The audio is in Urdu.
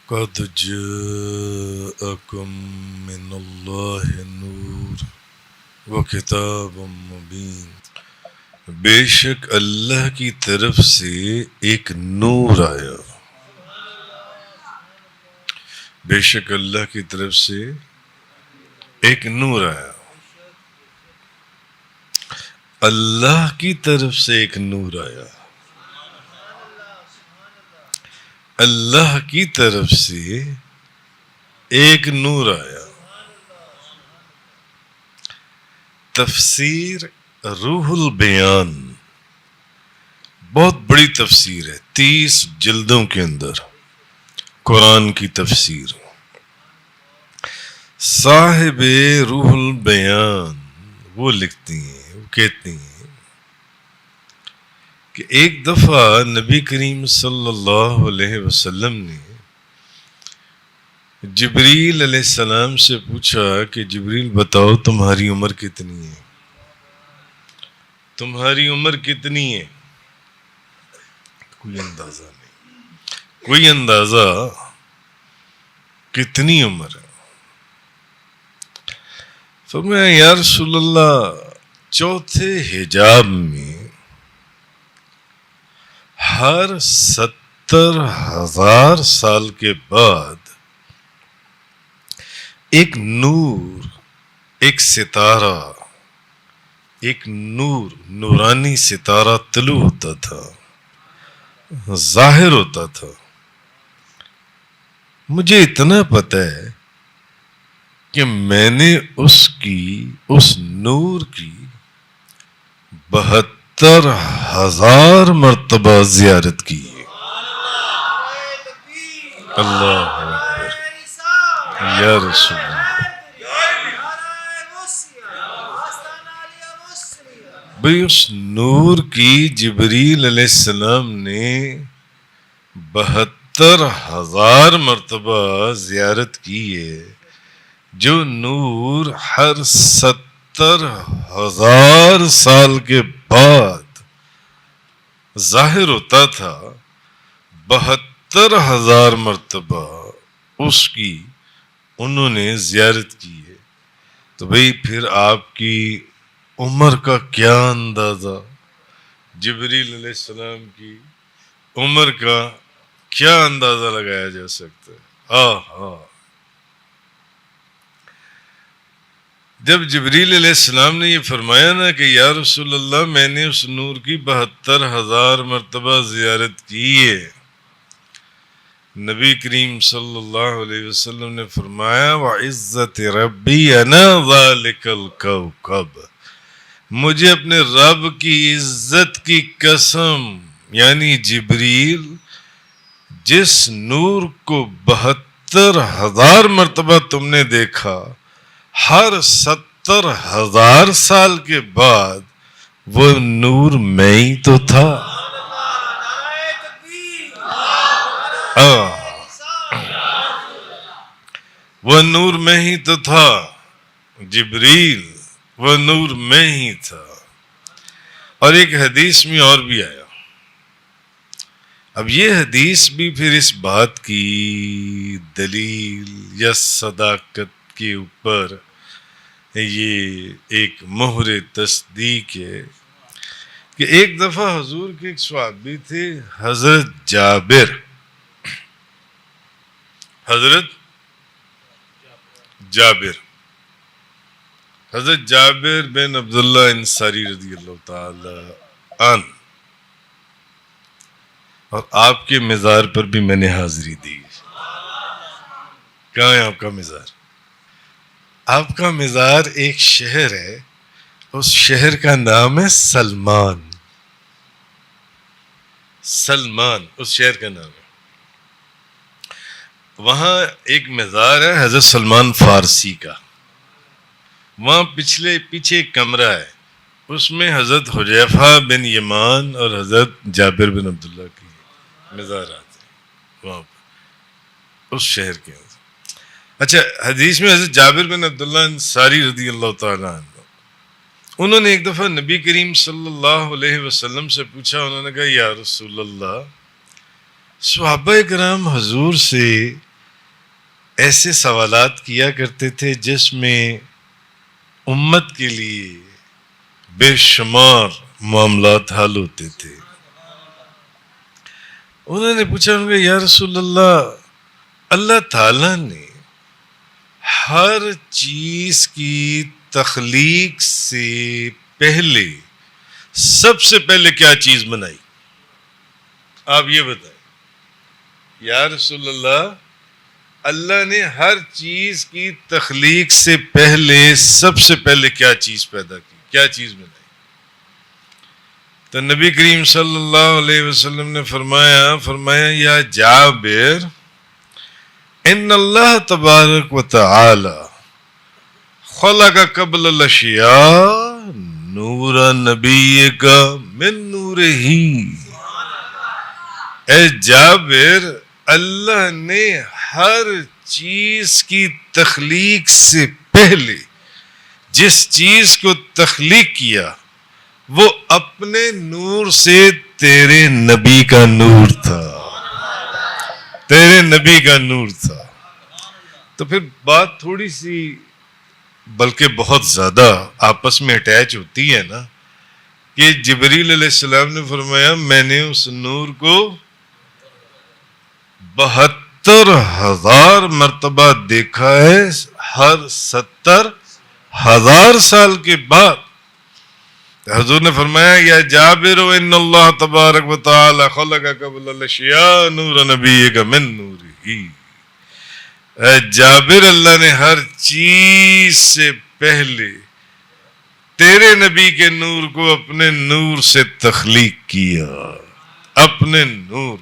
قد جاءكم من اللہ نور وکتاب مبین، بے شک اللہ کی طرف سے ایک نور آیا، بے شک اللہ کی طرف سے ایک نور آیا، اللہ کی طرف سے ایک نور آیا، اللہ کی طرف سے ایک نور آیا۔ تفسیر روح البیان بہت بڑی تفسیر ہے، 30 جلدوں کے اندر قرآن کی تفسیر۔ صاحب روح البیان وہ لکھتی ہیں، وہ کہتی ہیں کہ ایک دفعہ نبی کریم صلی اللہ علیہ وسلم نے جبریل علیہ السلام سے پوچھا کہ جبریل بتاؤ تمہاری عمر کتنی ہے، تمہاری عمر کتنی ہے؟ کوئی اندازہ نہیں، کوئی اندازہ کتنی عمر ہے؟ فرمایا یا رسول اللہ چوتھے حجاب میں ہر 70,000 سال کے بعد ایک نور، ایک ستارہ، ایک نور، نورانی ستارہ طلوع ہوتا تھا، ظاہر ہوتا تھا۔ مجھے اتنا پتہ ہے کہ میں نے اس نور کی 72,000 مرتبہ زیارت کی ہے۔ اللہ اکبر یا رسول اللہ۔ بھئی اس نور کی جبریل علیہ السلام نے 72,000 مرتبہ زیارت کی ہے، جو نور ہر 70,000 سال کے بعد ظاہر ہوتا تھا، 72,000 مرتبہ اس کی انہوں نے زیارت کی ہے۔ تو بھئی پھر آپ کی عمر کا کیا اندازہ، جبریل علیہ السلام کی عمر کا کیا اندازہ لگایا جا سکتا ہے؟ جب جبریل علیہ السلام نے یہ فرمایا نا کہ یا رسول اللہ میں نے اس نور کی 72,000 مرتبہ زیارت کی ہے، نبی کریم صلی اللہ علیہ وسلم نے فرمایا وَعِزَّتِ رَبِّي أَنَا ذَلِكَ الْكَوْكَبَ، مجھے اپنے رب کی عزت کی قسم، یعنی جبریل جس نور کو 72,000 مرتبہ تم نے دیکھا، ہر 70,000 سال کے بعد وہ نور میں ہی تو تھا۔ وہ نور میں ہی تو تھا، جبریل وہ نور میں ہی تھا۔ اور ایک حدیث میں اور بھی آیا، اب یہ حدیث بھی پھر اس بات کی دلیل یا صداقت کے اوپر یہ ایک مہر تصدیق ہے کہ ایک دفعہ حضور کے ایک صحابی تھے حضرت جابر حضرت جابر بن عبداللہ انصاری رضی اللہ تعالی عنہ، اور آپ کے مزار پر بھی میں نے حاضری دی۔ کہاں ہے آپ کا مزار؟ آپ کا مزار ایک شہر ہے، اس شہر کا نام ہے سلمان، اس شہر کا نام ہے۔ وہاں ایک مزار ہے حضرت سلمان فارسی کا، وہاں پیچھے ایک کمرہ ہے، اس میں حضرت حذیفہ بن یمان اور حضرت جابر بن عبداللہ کی مزارات ہیں وہاں پر، اس شہر کے اندر۔ اچھا، حدیث میں حضرت جابر بن عبداللہ انصاری رضی اللہ تعالیٰ عنہ، انہوں نے ایک دفعہ نبی کریم صلی اللہ علیہ وسلم سے پوچھا، انہوں نے کہا یا رسول اللہ صحابہ کرام حضور سے ایسے سوالات کیا کرتے تھے جس میں امت کے لیے بے شمار معاملات حل ہوتے تھے. انہوں نے پوچھا ان کو یا رسول اللہ تعالیٰ نے ہر چیز کی تخلیق سے پہلے سب سے پہلے کیا چیز بنائی؟ آپ یہ بتائیں. یا رسول اللہ نے ہر چیز کی تخلیق سے پہلے سب سے پہلے کیا چیز پیدا کی، کیا چیز بنائی؟ تو نبی کریم صلی اللہ علیہ وسلم نے فرمایا یا جابر ان اللہ تبارک و تعالی خلق قبل الاشیاء نور نبی کا من نور ہی. اے جابر، اللہ نے ہر چیز کی تخلیق سے پہلے جس چیز کو تخلیق کیا وہ اپنے نور سے تیرے نبی کا نور تھا، تیرے نبی کا نور تھا. تو پھر بات تھوڑی سی بلکہ بہت زیادہ آپس میں اٹیچ ہوتی ہے نا کہ جبریل علیہ السلام نے فرمایا میں نے اس نور کو 72,000 مرتبہ دیکھا ہے، ہر 70,000 سال کے بعد. حضور نے فرمایا یا جابر ان اللہ تبارک و تعالی خلق قبل الاشیاء نور نبی کا من نور ہی. اے جابر، اللہ نے ہر چیز سے پہلے تیرے نبی کے نور کو اپنے نور سے تخلیق کیا، اپنے نور.